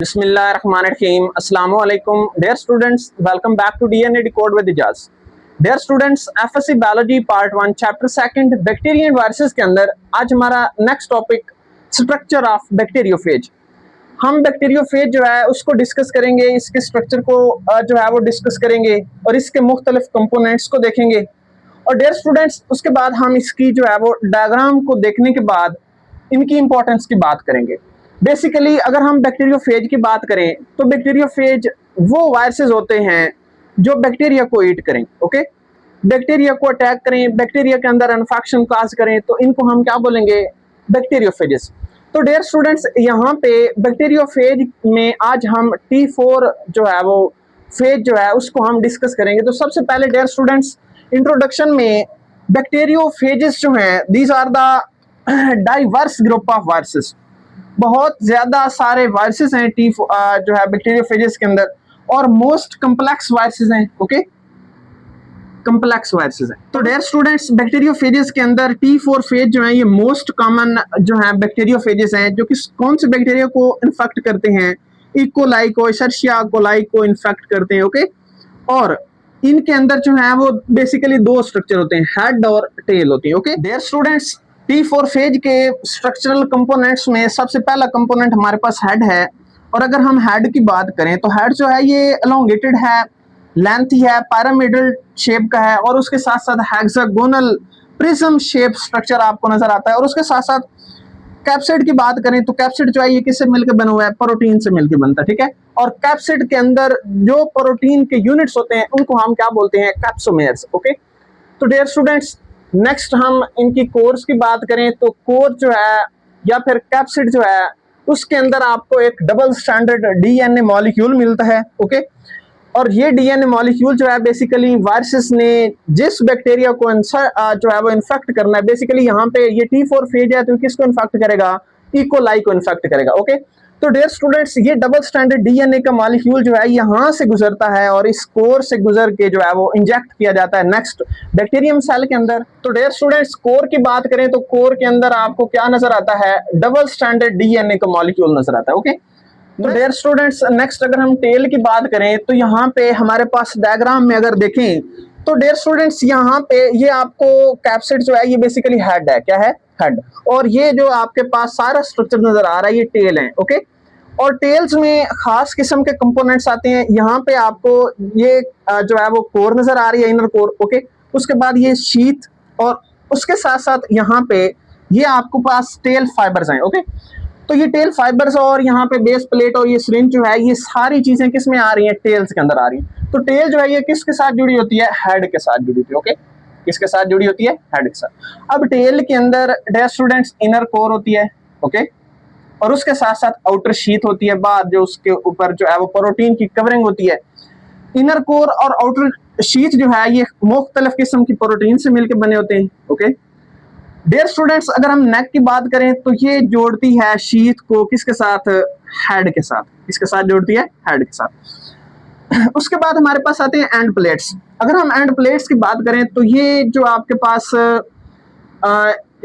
Bismillahirrahmanirrahim. Assalamu alaikum. Dear students, welcome back to DNA Decode with Ijaz. Dear students, FSC Biology Part 1 Chapter 2 bacteria and viruses के अंदर आज हमारा next topic structure of bacteriophage. हम bacteriophage जो है उसको discuss करेंगे, इसके स्ट्रक्चर को जो है वो डिस्कस करेंगे और इसके मुख्तलिफ कंपोनेंट्स को देखेंगे। और डियर स्टूडेंट्स, उसके बाद हम इसकी जो है वो डायग्राम को देखने के बाद इनकी इंपॉर्टेंस की बात करेंगे। बेसिकली अगर हम बैक्टीरियोफेज की बात करें तो बैक्टीरियोफेज वो वायरसेस होते हैं जो बैक्टीरिया को ईट करें, ओके, बैक्टीरिया को अटैक करें, बैक्टीरिया के अंदर इन्फेक्शन काज करें, तो इनको हम क्या बोलेंगे, बैक्टीरियोफेजेस। तो डियर स्टूडेंट्स, यहाँ पे बैक्टीरियोफेज में आज हम T4 जो है वो फेज जो है उसको हम डिस्कस करेंगे। तो सबसे पहले डियर स्टूडेंट्स, इंट्रोडक्शन में बैक्टीरियोफेजेस जो हैं these are the diverse group of viruses. बहुत ज्यादा सारे वायरसेस हैं जो है बैक्टीरियोफेजेस के अंदर और मोस्ट कम्प्लेक्स वायरसेस हैं, ओके, कम्प्लेक्स वायरसेस हैं। तो डियर स्टूडेंट्स, बैक्टीरियोफेजेस के अंदर T4 फेज जो है ये मोस्ट कॉमन जो है बैक्टीरियोफेजेस हैं, जो कि कौन से बैक्टीरिया को इन्फेक्ट करते हैं, इकोलाई को, एशर्शिया कोलाई को इन्फेक्ट करते हैं, ओके। और इनके अंदर जो है वो बेसिकली दो स्ट्रक्चर होते हैं, हेड और टेल होती है, okay. Dear students, T4 phage के स्ट्रक्चरल कंपोनेंट्स में सबसे पहला कंपोनेंट हमारे पास हेड है। और अगर हम हेड की बात करें तो हेड जो है ये एलोंगेटेड है, लेंथी है, पिरामिडल शेप का है और उसके साथ साथ हेक्सागोनल प्रिज्म शेप स्ट्रक्चर आपको नजर आता है। और उसके साथ साथ कैप्सिड की बात करें तो कैप्सिड जो है ये किससे मिलकर बना हुआ है, प्रोटीन से मिलकर बनता है, ठीक है। और कैप्सिड के अंदर जो प्रोटीन के यूनिट्स होते हैं उनको हम क्या बोलते हैं, कैप्सोमेर्स, ओके। तो डियर स्टूडेंट्स, नेक्स्ट हम इनकी कोर्स की बात करें तो कोर जो है या फिर कैप्सिड जो है उसके अंदर आपको एक डबल स्टैंडर्ड डीएनए मॉलिक्यूल मिलता है, ओके। और ये डीएनए मॉलिक्यूल जो है बेसिकली वायरसेस ने जिस बैक्टीरिया को जो है वो इन्फेक्ट करना है, बेसिकली यहाँ पे ये T4 फेज है तो किसको इन्फेक्ट करेगा, इकोलाई को इन्फेक्ट करेगा, ओके। तो डियर स्टूडेंट्स, ये डबल स्टैंडर्ड डीएनए का मॉलिक्यूल जो है यहाँ से गुजरता है और इस कोर से गुजर के जो है वो इंजेक्ट किया जाता है नेक्स्ट बैक्टीरियम सेल के अंदर। तो डियर स्टूडेंट्स, कोर की बात करें तो कोर के अंदर आपको क्या नजर आता है, डबल स्टैंडर्ड डीएनए का मॉलिक्यूल नजर आता है, ओके। तो डियर स्टूडेंट्स, नेक्स्ट अगर हम टेल की बात करें तो यहाँ पे हमारे पास डायग्राम में अगर देखें तो डियर स्टूडेंट्स यहाँ पे ये आपको कैप्सिड जो है ये बेसिकली हेड है, क्या है, हेड। और ये जो आपके पास सारा स्ट्रक्चर नजर आ रहा है ये टेल है, ओके। और टेल्स में खास किस्म के कंपोनेंट्स आते हैं। यहाँ पे आपको ये जो है वो कोर नजर आ रही है, इनर कोर, ओके। उसके बाद ये शीथ और उसके साथ साथ यहाँ पे ये आपको पास टेल फाइबर्स हैं, ओके। तो ये टेल फाइबर्स और यहाँ पे बेस प्लेट और ये सिरिंज जो है ये सारी चीजें किस में आ रही हैं, टेल्स के अंदर आ रही हैं। तो टेल जो है ये किसके साथ जुड़ी होती है, हेड के साथ जुड़ी होती है, ओके। किसके साथ जुड़ी होती है, हेड के साथ। अब टेल के अंदर डियर स्टूडेंट्स इनर कोर होती है, ओके। और उसके साथ साथ आउटर शीथ होती है, बाद जो उसके ऊपर जो है वो प्रोटीन की कवरिंग होती है। इनर कोर और आउटर शीथ जो है ये मुख्तलिफ किस्म की प्रोटीन से मिलकर बने होते हैं, ओके। डियर स्टूडेंट्स, अगर हम नेक की बात करें तो ये जोड़ती है शीथ को किसके साथ, हेड के साथ। किसके साथ जोड़ती है, हेड के साथ। उसके बाद हमारे पास आते हैं एंड प्लेट्स। अगर हम एंड प्लेट्स की बात करें तो ये जो आपके पास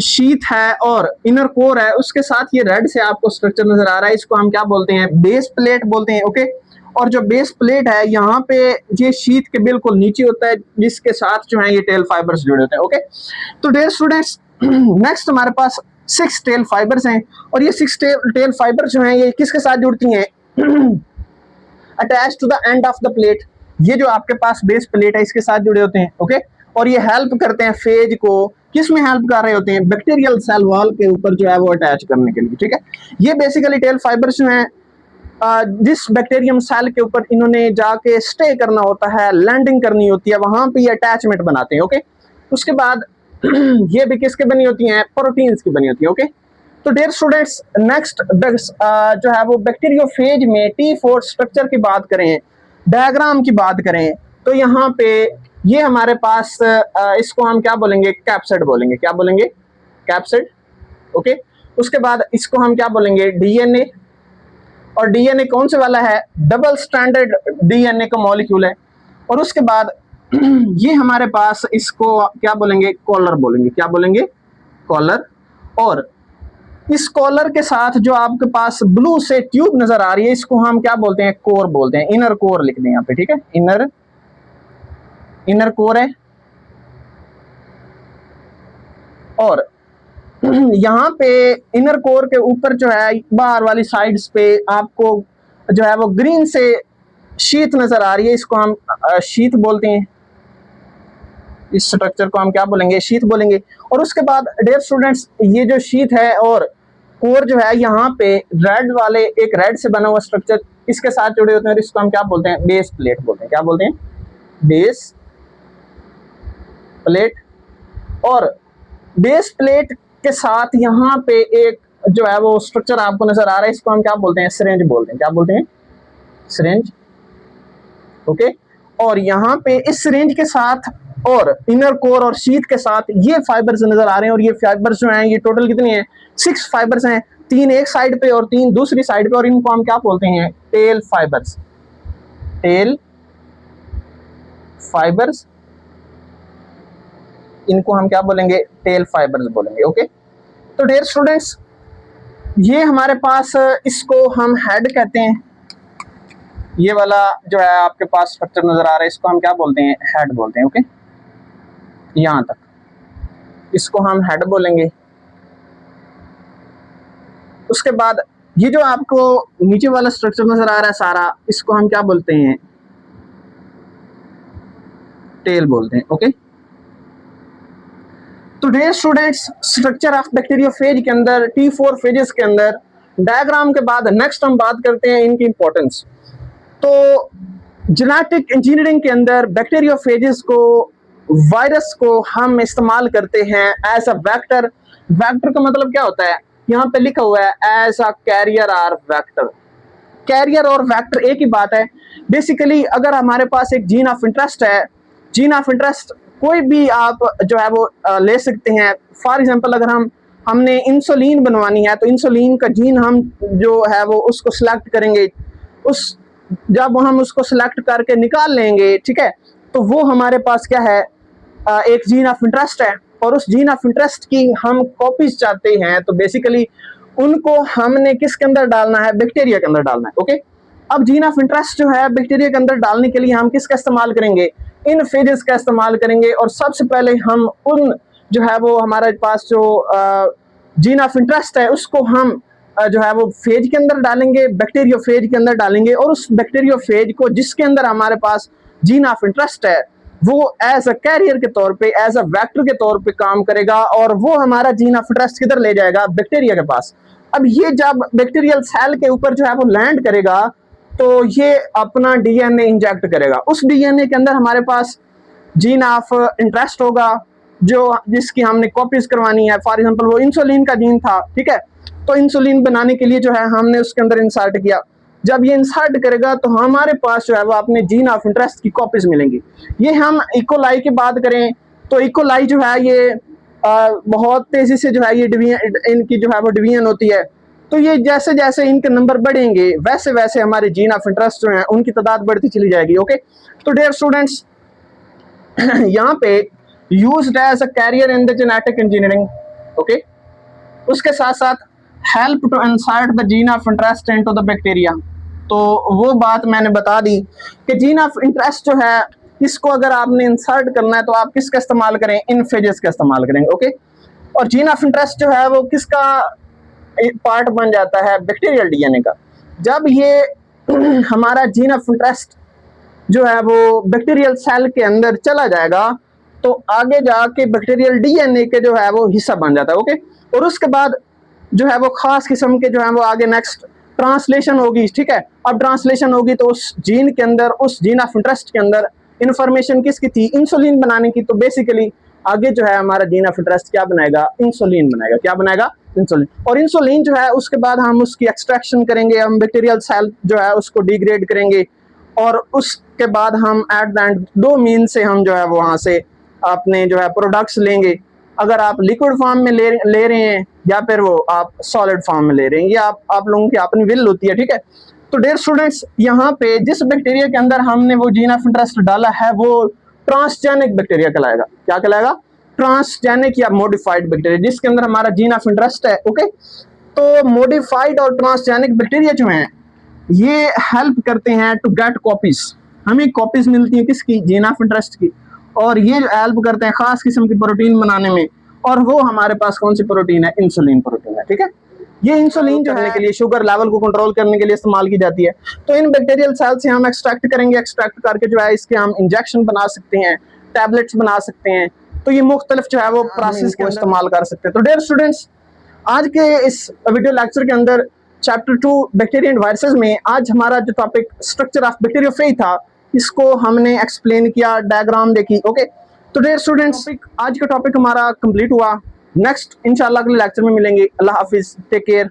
शीथ है और इनर कोर है उसके साथ ये रेड से आपको स्ट्रक्चर नजर आ रहा है, इसको हम क्या बोलते हैं, बेस प्लेट बोलते हैं, ओके। और जो बेस प्लेट है यहाँ पे ये शीथ के बिल्कुल नीचे होता है जिसके साथ जो है ये टेल फाइबर्स जुड़े होते हैं, ओके। तो डियर स्टूडेंट्स, नेक्स्ट हमारे पास 6 टेल फाइबर्स हैं और ये 6 टेल फाइबर्स जो हैं ये किसके साथ जुड़ती हैं, attach to the end of the plate. ये जो आपके पास बेस प्लेट है इसके साथ जुड़े होते हैं, ओके। और ये हेल्प करते हैं फेज को, किस में हेल्प कर रहे होते हैं, बैक्टीरियल सेल वॉल के ऊपर जो है वो अटैच करने के लिए, ठीक है। ये बेसिकली टेल फाइबर्स जो हैं जिस बैक्टीरियम सेल के ऊपर इन्होंने जाके स्टे करना होता है, लैंडिंग करनी होती है, वहां पे ये अटैचमेंट बनाते हैं, ओके। उसके बाद ये भी किसके बनी होती हैं, प्रोटीन्स की बनी होती है, ओके। तो डियर स्टूडेंट्स, नेक्स्ट जो है वो बैक्टीरियोफेज में T4 स्ट्रक्चर की बात करें, डायग्राम की बात करें तो यहाँ पे ये हमारे पास इसको हम क्या बोलेंगे, कैप्सिड बोलेंगे, क्या बोलेंगे, कैप्सिड, ओके। उसके बाद इसको हम क्या बोलेंगे, डीएनए। और डीएनए कौन से वाला है, डबल स्टैंडर्ड डीएनए का मॉलिक्यूल है। और उसके बाद ये हमारे पास इसको क्या बोलेंगे, कॉलर बोलेंगे, क्या बोलेंगे, कॉलर। और इस कॉलर के साथ जो आपके पास ब्लू से ट्यूब नजर आ रही है, इसको हम क्या बोलते हैं? कोर बोलते हैं। इनर कोर लिख दें यहाँ पे, ठीक है, इनर कोर है। और यहाँ पे इनर कोर के ऊपर जो है बाहर वाली साइड्स पे आपको जो है वो ग्रीन से शीट नजर आ रही है, इसको हम शीट बोलते हैं। इस स्ट्रक्चर को हम क्या बोलेंगे? शीट बोलेंगे। और उसके बाद डियर स्टूडेंट्स, ये जो शीट है और कोर जो है, यहाँ पे रेड वाले एक रेड से बना हुआ स्ट्रक्चर इसके साथ जुड़े होते हैं, इसको हम क्या बोलते हैं? बेस प्लेट बोलते हैं। क्या बोलते हैं? Base plate. और बेस प्लेट के साथ यहाँ पे एक जो है वो स्ट्रक्चर आपको नजर आ रहा है, इसको हम क्या बोलते हैं? सिरेंज बोलते हैं। क्या बोलते हैं? सिरेंज। ओके। और यहाँ पे इस सिरेंज के साथ और इनर कोर और शीट के साथ ये फाइबर्स नजर आ रहे हैं, और ये फाइबर्स जो हैं ये टोटल कितनी है? 6 फाइबर्स हैं, 3 एक साइड पे और 3 दूसरी साइड पे, और इनको हम क्या बोलते हैं? Tell fibres. टेल फाइबर्स, इनको हम क्या बोलेंगे? टेल फाइबर्स बोलेंगे। ओके। तो डियर स्टूडेंट्स, ये हमारे पास, इसको हम हेड कहते हैं। ये वाला जो है आपके पास स्ट्रक्चर नजर आ रहा है, इसको हम क्या बोलते हैं? हेड बोलते हैं। ओके, यहां तक इसको हम हेड बोलेंगे। उसके बाद ये जो आपको नीचे वाला स्ट्रक्चर नजर आ रहा है सारा, इसको हम क्या बोलते हैं? टेल बोलते हैं। ओके। तो dear students, structure of bacteriophage के अंदर T4 फेजेस के अंदर डायग्राम के बाद नेक्स्ट हम बात करते हैं इनकी इंपॉर्टेंस। तो जेनेटिक इंजीनियरिंग के अंदर बैक्टीरियोफेजेस को, वायरस को हम इस्तेमाल करते हैं एज अ वेक्टर। वेक्टर का मतलब क्या होता है? यहाँ पे लिखा हुआ है एज अ कैरियर और वेक्टर। कैरियर और वेक्टर एक ही बात है। बेसिकली अगर हमारे पास एक जीन ऑफ इंटरेस्ट है, जीन ऑफ इंटरेस्ट कोई भी आप जो है वो ले सकते हैं। फॉर एग्जांपल अगर हमने इंसुलिन बनवानी है, तो इंसुलिन का जीन हम जो है वो उसको सिलेक्ट करेंगे। जब हम उसको सिलेक्ट करके निकाल लेंगे, ठीक है, तो वो हमारे पास क्या है? एक जीन ऑफ इंटरेस्ट है, और उस जीन ऑफ इंटरेस्ट की हम कॉपीज चाहते हैं, तो बेसिकली उनको हमने किसके अंदर डालना है? बैक्टीरिया के अंदर डालना है। ओके। अब जीन ऑफ इंटरेस्ट जो है बैक्टीरिया के अंदर डालने के लिए हम किसका इस्तेमाल करेंगे? इन फेजेस का इस्तेमाल करेंगे। और सबसे पहले हम उन जो है वो हमारे पास जो जीन ऑफ इंटरेस्ट है उसको हम जो है वो फेज के अंदर डालेंगे, बैक्टीरियोफेज के अंदर डालेंगे। और उस बैक्टीरियोफेज को जिसके अंदर हमारे पास जीन ऑफ इंटरेस्ट है, वो एज अ कैरियर के तौर पे, एज अ वेक्टर के तौर पे काम करेगा, और वो हमारा जीन ऑफ इंटरेस्ट किधर ले जाएगा? बैक्टीरिया के पास। अब ये जब बैक्टीरियल सेल के ऊपर जो है वो लैंड करेगा, तो ये अपना डीएनए इंजेक्ट करेगा। उस डीएनए के अंदर हमारे पास जीन ऑफ इंटरेस्ट होगा, जो जिसकी हमने कॉपीज करवानी है। फॉर एग्जांपल वो इंसुलिन का जीन था, ठीक है, तो इंसुलिन बनाने के लिए जो है हमने उसके अंदर इंसर्ट किया। जब ये इंसर्ट करेगा तो हमारे पास जो है वो अपने जीन ऑफ इंटरेस्ट की कॉपीज मिलेंगी। ये हम इकोलाई की बात करें तो इकोलाई जो है ये बहुत तेजी से जो है ये डिवीजन, इनकी जो है वो डिवीजन होती है। तो ये जैसे जैसे इनके नंबर बढ़ेंगे वैसे वैसे हमारे जीन ऑफ इंटरेस्ट जो है उनकी तादाद बढ़ती चली जाएगी। ओके। तो डियर स्टूडेंट्स, यहाँ पे used as a carrier in the genetic engineering. Okay. उसके साथ साथ help to insert the gene of interest into the bacteria. तो वो बात मैंने बता दी कि जीन ऑफ इंटरेस्ट जो है इसको अगर आपने इंसर्ट करना है तो आप किसका इस्तेमाल करें? इन फेजेस का इस्तेमाल करेंगे। ओके। और जीन ऑफ इंटरेस्ट जो है वो किसका पार्ट बन जाता है? बैक्टीरियल डीएनए का। जब ये हमारा जीन ऑफ इंटरेस्ट जो है वो बैक्टीरियल सेल के अंदर चला जाएगा, तो आगे जाके बैक्टीरियल डीएनए के जो है वो हिस्सा बन जाता है। ओके। और उसके बाद जो है वो खास किस्म के जो है वो आगे नेक्स्ट ट्रांसलेशन होगी, ठीक है। अब ट्रांसलेशन होगी तो उस जीन के अंदर, उस जीन ऑफ इंटरेस्ट के अंदर इंफॉर्मेशन किसकी थी? इंसुलिन बनाने की। तो बेसिकली आगे जो है हमारा जीन ऑफ इंटरेस्ट क्या बनाएगा? इंसुलिन बनाएगा। क्या बनाएगा? इंसुलिन। और इंसुलिन जो है उसके बाद हम उसकी एक्सट्रैक्शन करेंगे, हम बैक्टीरियल सेल जो है उसको डिग्रेड करेंगे, और उसके बाद हम एट द एंड 2 मीन से हम जो है वहां से अपने जो है प्रोडक्ट्स लेंगे। अगर आप लिक्विड फॉर्म में ले रहे हैं या फिर वो आप सॉलिड फॉर्म में ले रहे हैं, ये आप लोगों की अपनी विल होती है, ठीक है। तो डियर स्टूडेंट्स, यहाँ पे जिस बैक्टीरिया के अंदर हमने वो जीन ऑफ इंटरेस्ट डाला है वो ट्रांसजेनिक बैक्टीरिया कहलाएगा। क्या कहलाएगा? ट्रांसजेनिक या मॉडिफाइड बैक्टीरिया, जिसके अंदर हमारा जीन ऑफ इंटरेस्ट है। ओके। तो मॉडिफाइड और ट्रांसजेनिक बैक्टीरिया जो हैं ये हेल्प करते हैं टू गेट कॉपीज, हमें कॉपीज मिलती हैं किसकी, जीन ऑफ इंटरेस्ट की, और ये हेल्प करते हैं खास किस्म की प्रोटीन बनाने में, और वो हमारे पास कौन सी प्रोटीन है, इंसुलिन प्रोटीन है। ठीक है, ये इंसुलिन जो है के लिए शुगर लेवल को कंट्रोल करने के लिए इस्तेमाल की जाती है। तो इन बैक्टीरियल सेल से हम एक्सट्रैक्ट करेंगे, एक्सट्रैक्ट करके जो है इसके हम इंजेक्शन बना सकते हैं, टैबलेट्स बना सकते हैं। तो ये मुख्तलिफ जो है वो प्रोसेस को इस्तेमाल कर सकते हैं। तो डियर स्टूडेंट्स, आज के इस वीडियो लेक्चर के अंदर चैप्टर 2 बैक्टीरिया एंड वायरसेस में आज हमारा जो टॉपिक स्ट्रक्चर ऑफ बैक्टीरियोफेज था इसको हमने एक्सप्लेन किया, डायग्राम देखी। ओके, तो डियर स्टूडेंट्स आज का टॉपिक हमारा कंप्लीट हुआ। नेक्स्ट इंशाल्लाह अगले लेक्चर में मिलेंगे। अल्लाह हाफिज, टेक केयर।